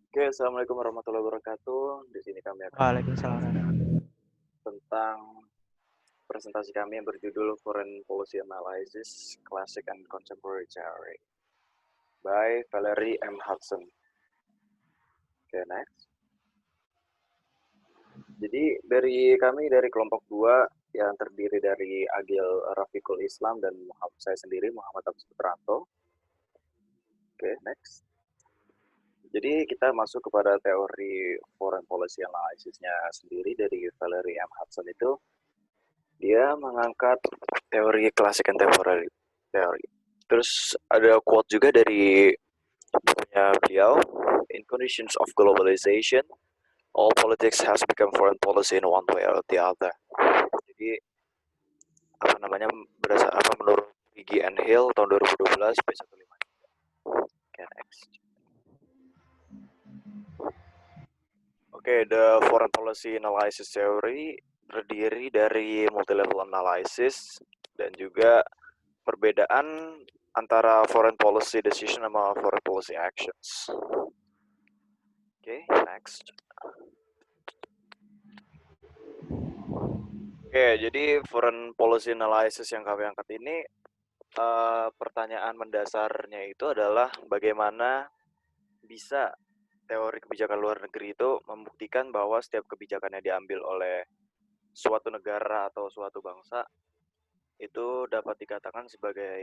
Oke, assalamualaikum warahmatullahi wabarakatuh. Di sini kami akan Waalaikumsalam. tentang presentasi kami yang berjudul Foreign Policy Analysis, Classic and Contemporary Theory by Valerie M. Hudson. Oke, next. Jadi dari kelompok 2 yang terdiri dari Agil Rafiqul Islam dan saya sendiri Muhammad Abdus Putranto. Oke, next. Jadi kita masuk kepada teori foreign policy analysis-nya sendiri dari Valerie M. Hudson itu. Dia mengangkat teori klasik contemporary teori. Terus ada quote juga dari bukunya beliau, "In conditions of globalization, all politics has become foreign policy in one way or the other." Jadi menurut Wiggy and Hill tahun 2012 P153. Okay, next. The foreign policy analysis theory terdiri dari multi-level analysis dan juga perbedaan antara foreign policy decision sama foreign policy actions. Next. Jadi foreign policy analysis yang kami angkat ini, pertanyaan mendasarnya itu adalah bagaimana bisa teori kebijakan luar negeri itu membuktikan bahwa setiap kebijakan yang diambil oleh suatu negara atau suatu bangsa itu dapat dikatakan sebagai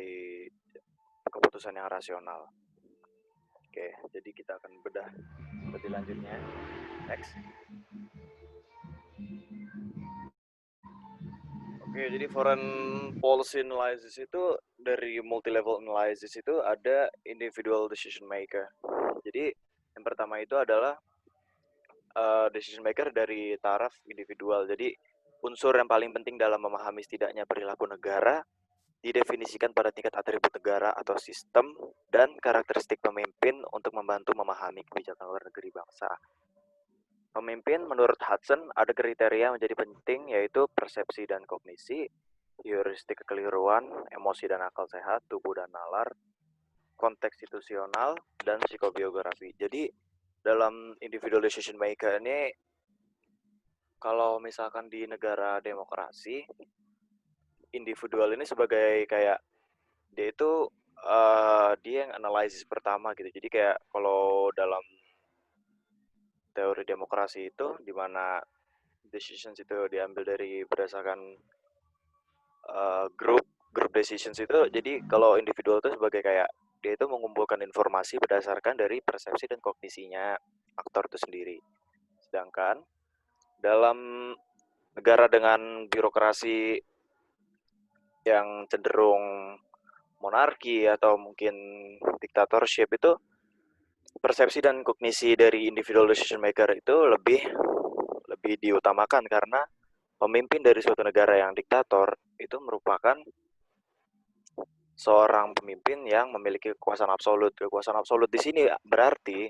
keputusan yang rasional. Jadi kita akan bedah lebih lanjutnya. Next. Jadi foreign policy analysis itu dari multi-level analysis itu ada individual decision maker. Jadi yang pertama itu adalah decision maker dari taraf individual. Jadi unsur yang paling penting dalam memahami setidaknya perilaku negara didefinisikan pada tingkat atribut negara atau sistem dan karakteristik pemimpin untuk membantu memahami kebijakan luar negeri bangsa. Pemimpin menurut Hudson ada kriteria menjadi penting yaitu persepsi dan kognisi, heuristik kekeliruan, emosi dan akal sehat, tubuh dan nalar, konteks institusional, dan psikobiografi. Jadi dalam individual decision maker ini, kalau misalkan di negara demokrasi, individual ini sebagai kayak dia itu dia yang analisis pertama gitu. Jadi kayak kalau dalam teori demokrasi itu di mana decisions itu diambil dari berdasarkan group decisions itu, jadi kalau individual itu sebagai kayak dia itu mengumpulkan informasi berdasarkan dari persepsi dan kognisinya aktor itu sendiri. Sedangkan dalam negara dengan birokrasi yang cenderung monarki atau mungkin dictatorship itu, persepsi dan kognisi dari individual decision maker itu lebih diutamakan karena pemimpin dari suatu negara yang diktator itu merupakan seorang pemimpin yang memiliki kekuasaan absolut. Kekuasaan absolut di sini berarti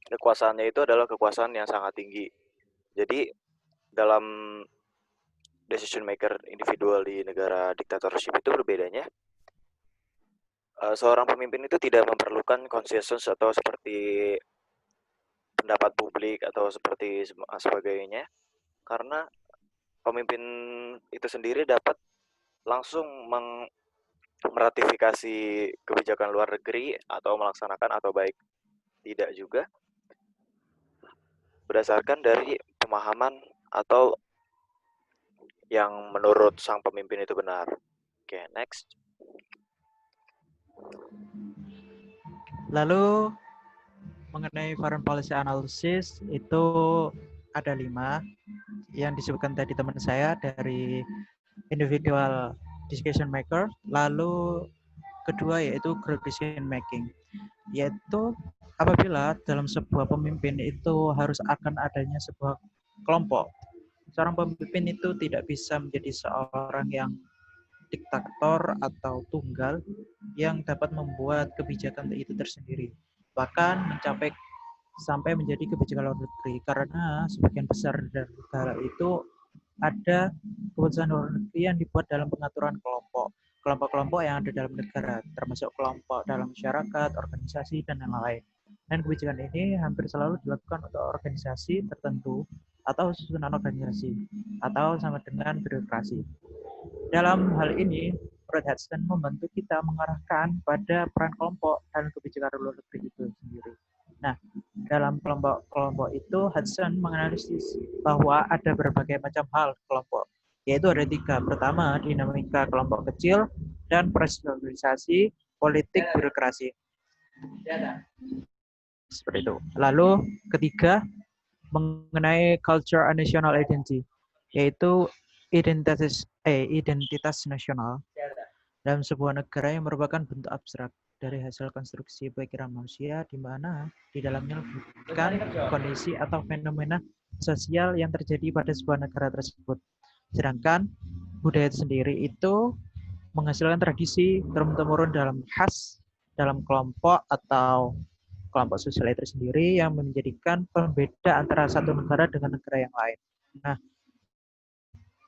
kekuasaannya itu adalah kekuasaan yang sangat tinggi. Jadi dalam decision maker individual di negara dictatorship itu berbedanya, seorang pemimpin itu tidak memerlukan konsensus atau seperti pendapat publik atau seperti sebagainya, karena pemimpin itu sendiri dapat langsung meratifikasi kebijakan luar negeri atau melaksanakan atau baik tidak juga berdasarkan dari pemahaman atau yang menurut sang pemimpin itu benar. Next. Lalu mengenai foreign policy analysis itu ada 5 yang disebutkan tadi teman saya dari individual decision maker. Lalu kedua yaitu group decision making, yaitu apabila dalam sebuah pemimpin itu harus akan adanya sebuah kelompok. Seorang pemimpin itu tidak bisa menjadi seorang yang diktator atau tunggal yang dapat membuat kebijakan itu tersendiri, bahkan sampai menjadi kebijakan luar negeri, karena sebagian besar dari negara itu ada keputusan luar negeri yang dibuat dalam pengaturan kelompok-kelompok yang ada dalam negara, termasuk kelompok dalam masyarakat, organisasi, dan lain-lain. Dan kebijakan ini hampir selalu dilakukan untuk organisasi tertentu atau susunan organisasi atau sama dengan birokrasi. Dalam hal ini, Fred Hudson membantu kita mengarahkan pada peran kelompok dan kebijakan luar negeri itu sendiri. Nah, dalam kelompok-kelompok itu, Hudson menganalisis bahwa ada berbagai macam hal kelompok, yaitu ada 3. Pertama, dinamika kelompok kecil dan personalisasi politik birokrasi. Seperti itu. Lalu ketiga, mengenai culture and national identity, yaitu identitas nasional dalam sebuah negara yang merupakan bentuk abstrak dari hasil konstruksi pikiran manusia, di mana di dalamnya bukan kondisi atau fenomena sosial yang terjadi pada sebuah negara tersebut. Sedangkan budaya sendiri itu menghasilkan tradisi turun-temurun dalam khas dalam kelompok atau kelompok sosial itu sendiri yang menjadikan pembeda antara satu negara dengan negara yang lain. Nah,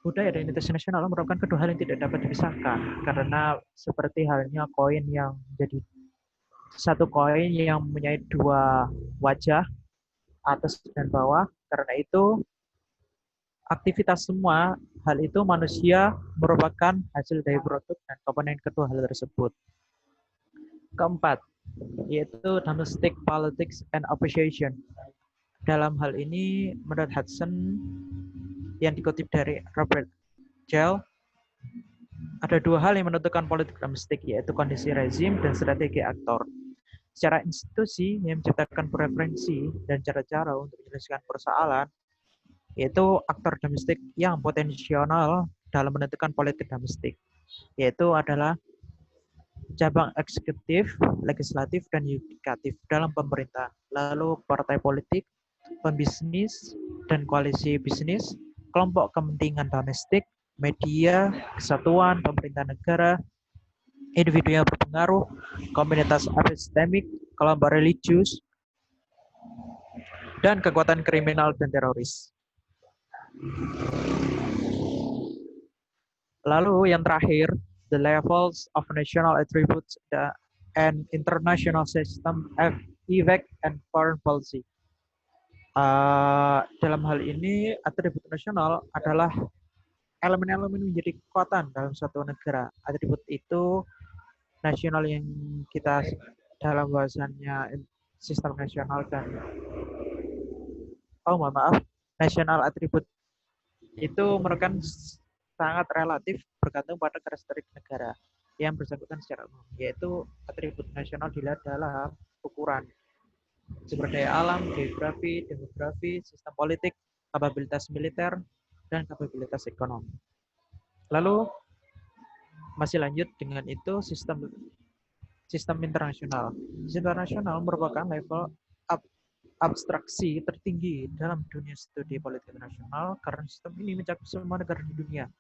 budaya dan identitas nasional merupakan kedua hal yang tidak dapat dipisahkan karena seperti halnya koin yang menjadi satu koin yang mempunyai 2 wajah, atas dan bawah. Karena itu aktivitas semua hal itu manusia merupakan hasil dari produk dan komponen kedua hal tersebut. Keempat, yaitu domestic politics and opposition. Dalam hal ini, menurut Hudson yang dikutip dari Robert Gell, ada 2 hal yang menentukan politik domestik, yaitu kondisi rezim dan strategi aktor. Secara institusi yang menciptakan preferensi dan cara-cara untuk menyelesaikan persoalan, yaitu aktor domestik yang potensial dalam menentukan politik domestik, yaitu adalah cabang eksekutif, legislatif, dan yudikatif dalam pemerintah. Lalu partai politik, pembisnis, dan koalisi bisnis, kelompok kepentingan domestik, media, kesatuan, pemerintah negara, individu yang berpengaruh, komunitas epistemik, kelompok religius, dan kekuatan kriminal dan teroris. Lalu yang terakhir, the levels of national attributes and international system effect and foreign policy. Dalam hal ini, atribut nasional adalah elemen-elemen menjadi kekuatan dalam suatu negara. Atribut itu nasional yang kita dalam bahasanya sistem nasional dan nasional atribut itu merupakan sangat relatif bergantung pada karakteristik negara yang bersangkutan secara umum, yaitu atribut nasional dilihat dalam ukuran sumber daya alam, geografi, demografi, sistem politik, kapabilitas militer, dan kapabilitas ekonomi. Lalu masih lanjut dengan itu sistem internasional. Sistem internasional merupakan level abstraksi tertinggi dalam dunia studi politik internasional karena sistem ini mencakup semua negara di dunia.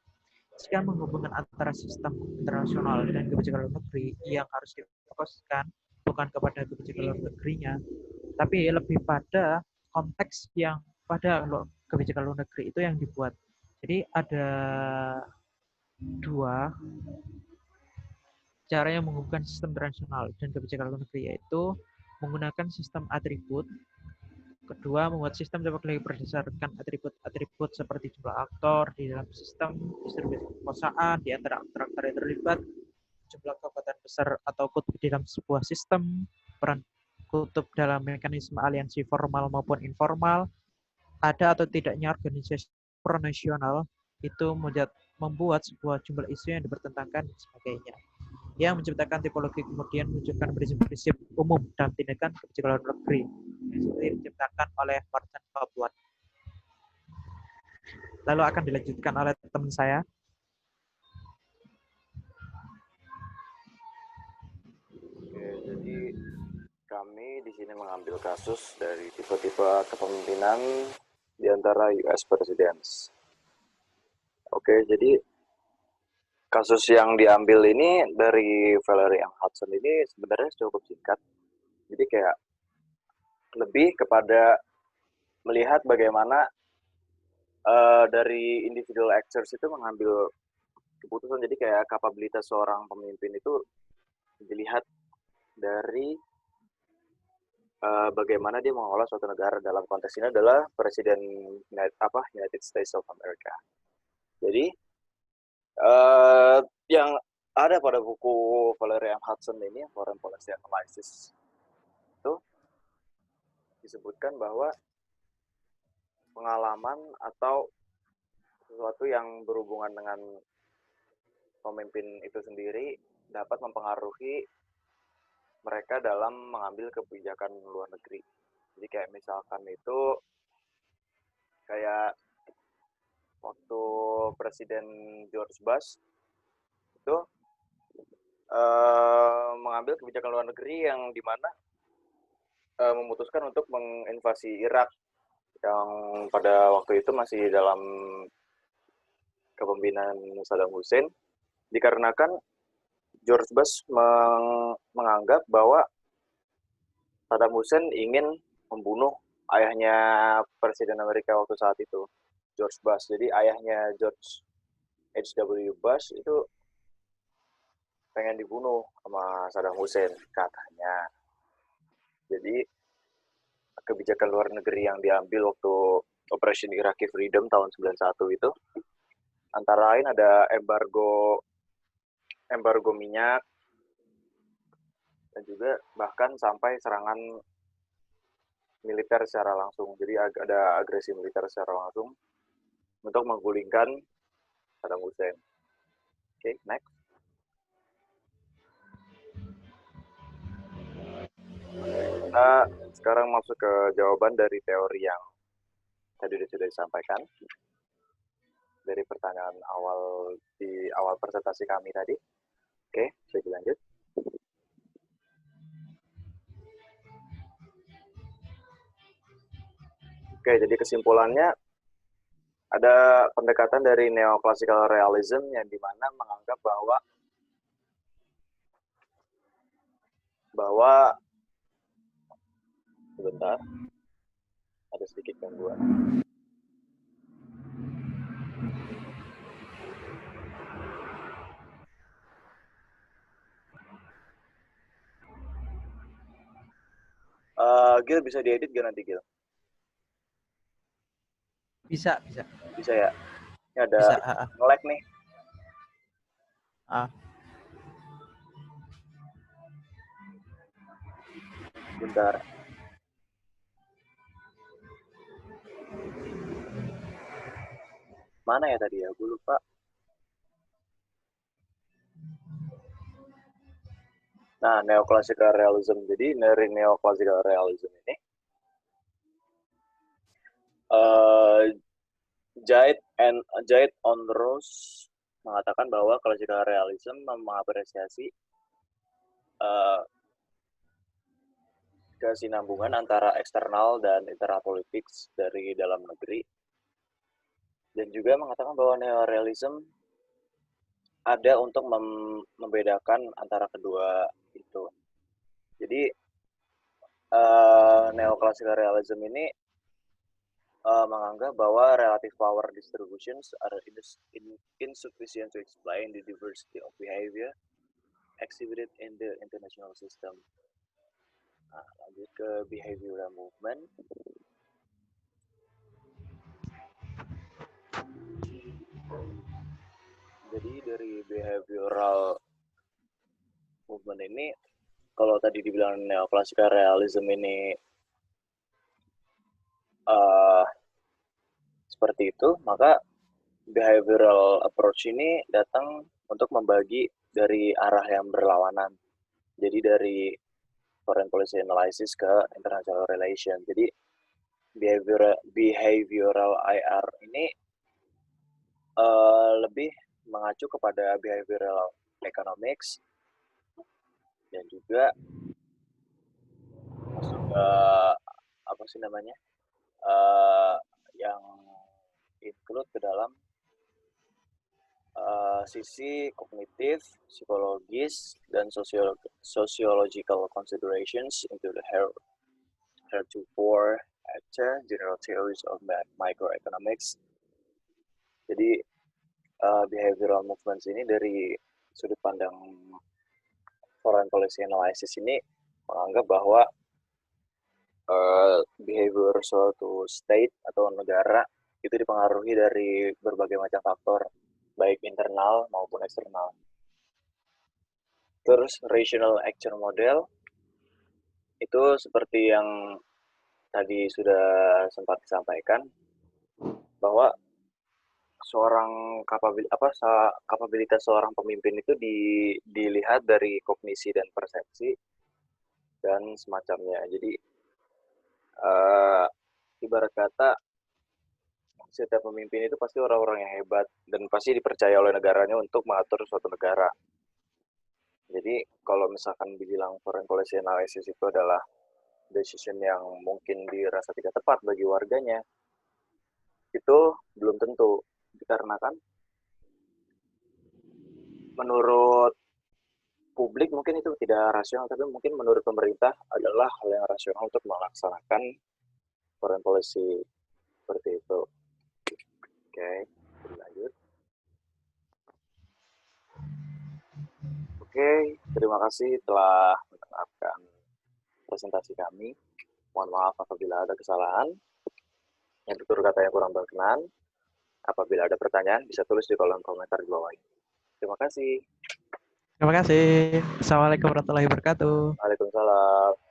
Jika menghubungkan antara sistem internasional dan kebijakan luar negeri yang harus difokuskan bukan kepada kebijakan luar negerinya, tapi lebih pada konteks yang pada kebijakan luar negeri itu yang dibuat. Jadi ada 2 cara yang menghubungkan sistem internasional dan kebijakan luar negeri, yaitu menggunakan sistem atribut. Kedua, membuat sistem dapat berdasarkan atribut-atribut seperti jumlah aktor di dalam sistem, distribusi kekuasaan di antara aktor-aktor yang terlibat, jumlah kekuatan besar atau kutub di dalam sebuah sistem, peran kutub dalam mekanisme aliansi formal maupun informal, ada atau tidaknya organisasi pronasional, itu membuat sebuah jumlah isu yang dipertentangkan dan sebagainya. Yang menciptakan tipologi kemudian menunjukkan prinsip-prinsip umum dalam tindakan kebijakan luar negeri yang seperti diciptakan oleh Martin Papua. Lalu akan dilanjutkan oleh teman saya. Oke, jadi kami di sini mengambil kasus dari tipe-tipe kepemimpinan di antara US Presidents. Oke, jadi kasus yang diambil ini dari Valery M. Hudson ini sebenarnya cukup singkat. Jadi kayak lebih kepada melihat bagaimana dari individual actors itu mengambil keputusan. Jadi kayak kapabilitas seorang pemimpin itu dilihat dari bagaimana dia mengelola suatu negara. Dalam konteks ini adalah Presiden United States of America. Jadi yang ada pada buku Valerie M. Hudson ini, Foreign Policy Analysis, itu disebutkan bahwa pengalaman atau sesuatu yang berhubungan dengan pemimpin itu sendiri dapat mempengaruhi mereka dalam mengambil kebijakan luar negeri. Jadi kayak misalkan itu kayak waktu Presiden George Bush itu mengambil kebijakan luar negeri yang dimana memutuskan untuk menginvasi Irak yang pada waktu itu masih dalam kepemimpinan Saddam Hussein, dikarenakan George Bush menganggap bahwa Saddam Hussein ingin membunuh ayahnya Presiden Amerika waktu saat itu, George Bush. Jadi ayahnya George H.W. Bush itu pengen dibunuh sama Saddam Hussein katanya. Jadi kebijakan luar negeri yang diambil waktu Operation Iraqi Freedom tahun 91 itu antara lain ada embargo minyak dan juga bahkan sampai serangan militer secara langsung. Jadi ada agresi militer secara langsung untuk menggulingkan Saddam Hussein. Oke, next. Kita sekarang masuk ke jawaban dari teori yang tadi sudah disampaikan dari pertanyaan awal di awal presentasi kami tadi. Oke, bisa dilanjut. Oke, jadi kesimpulannya ada pendekatan dari neoclassical realism yang dimana menganggap bahwa sebentar ada sedikit gangguan. Gil bisa diedit gak nanti Gil? Bisa ya. Ini ada nge-lag nih. Bentar. Mana ya tadi ya? Gue lupa. Nah, neoclassical realism. Jadi dari neoclassical realism ini Jait on Rose mengatakan bahwa classical realism mengapresiasi kesinambungan antara eksternal dan internal politics dari dalam negeri, dan juga mengatakan bahwa neorealism ada untuk membedakan antara kedua itu. Jadi neoclassical realism ini menganggap bahwa relative power distributions are insufficient to explain the diversity of behavior exhibited in the international system. Nah, lanjut ke behavioral movement. Jadi dari behavioral movement ini, kalau tadi dibilang neoclassical realism ini seperti itu, maka behavioral approach ini datang untuk membagi dari arah yang berlawanan. Jadi dari foreign policy analysis ke international relation. Jadi behavioral IR ini lebih mengacu kepada behavioral economics dan juga masuk ke yang include ke dalam sisi kognitif, psikologis, dan sociological considerations into the heretofore general theories of microeconomics. Jadi behavioral movements ini dari sudut pandang foreign policy analysis ini menganggap bahwa behavior suatu state atau negara itu dipengaruhi dari berbagai macam faktor, baik internal maupun eksternal. Terus rational action model itu seperti yang tadi sudah sempat disampaikan, bahwa kapabilitas seorang pemimpin itu dilihat dari kognisi dan persepsi dan semacamnya. Jadi ibarat kata setiap pemimpin itu pasti orang-orang yang hebat dan pasti dipercaya oleh negaranya untuk mengatur suatu negara. Jadi kalau misalkan dibilang foreign policy analysis itu adalah decision yang mungkin dirasa tidak tepat bagi warganya, itu belum tentu, dikarenakan menurut publik mungkin itu tidak rasional, tapi mungkin menurut pemerintah adalah hal yang rasional untuk melaksanakan foreign policy seperti itu. Oke, lanjut. Oke, terima kasih telah mendengarkan presentasi kami. Mohon maaf apabila ada kesalahan, yang tutur kata yang kurang berkenan. Apabila ada pertanyaan, bisa tulis di kolom komentar di bawah ini. Terima kasih. Terima kasih. Assalamualaikum warahmatullahi wabarakatuh. Waalaikumsalam.